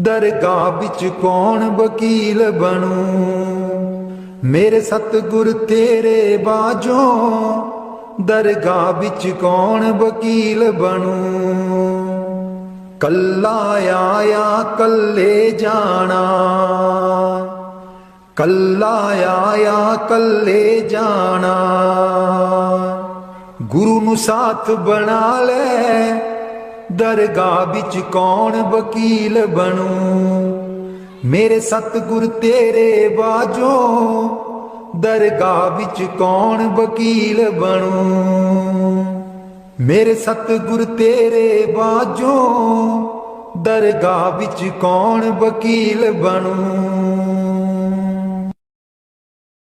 दरगाह बिच कौन वकील बनूं। मेरे सतगुर तेरे बाजों दरगाह बिच कौन वकील बनूं। कल्ला आया कल्ले जाना, कल्ला आया कल्ले जाना। गुरु नू साथ बना ले दरगाह बिच कौन वकील बनूं। मेरे सतगुर तेरे बाजों दरगाह बिच कौन वकील बनूं। मेरे सतगुर तेरे बाजों दरगाह बिच कौन वकील बनूं।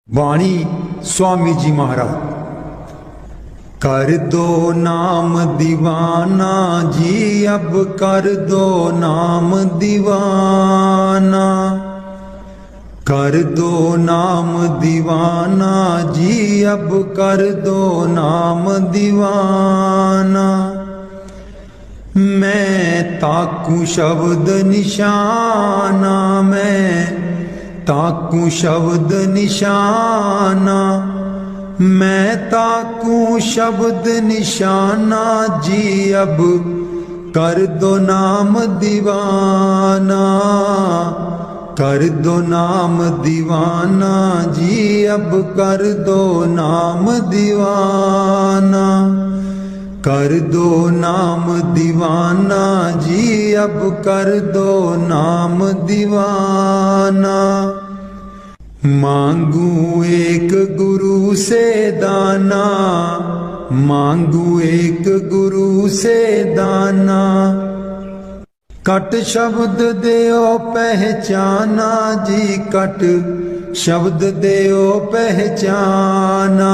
बाणी स्वामी जी महाराज। कर दो नाम दीवाना जी, अब कर दो नाम दीवाना। कर दो नाम दीवाना जी, अब कर दो नाम दीवाना। मैं ताकू शब्द निशाना, मैं ताकू शब्द निशाना। मैं ताकू शब्द निशाना जी, अब कर दो नाम दीवाना। कर दो नाम दीवाना जी, अब कर दो नाम दीवाना। कर दो नाम दीवाना जी, अब कर दो नाम दीवाना। मांगू एक गुरु से दाना, मांगू एक गुरु से दाना। कट शब्द देओ पहचाना जी, कट शब्द देओ पहचाना।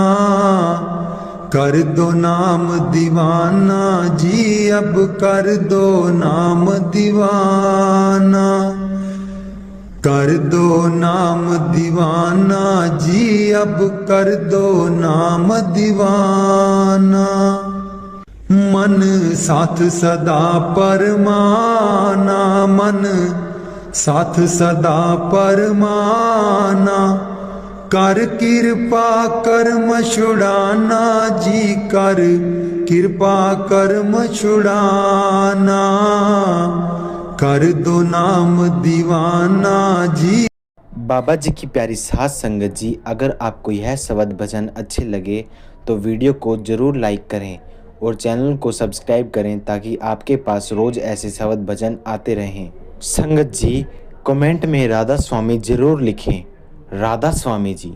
कर दो नाम दीवाना जी, अब कर दो नाम दीवाना। कर दो नाम दीवाना जी, अब कर दो नाम दीवाना। मन साथ सदा परमाना, मन साथ सदा परमाना। कर कृपा कर्म छुड़ाना जी, कर कृपा कर्म छुड़ाना। कर दो नाम दीवाना जी। बाबा जी की प्यारी साध संगत जी, अगर आपको यह शबद भजन अच्छे लगे तो वीडियो को ज़रूर लाइक करें और चैनल को सब्सक्राइब करें ताकि आपके पास रोज़ ऐसे शबद भजन आते रहें। संगत जी कमेंट में राधा स्वामी ज़रूर लिखें। राधा स्वामी जी।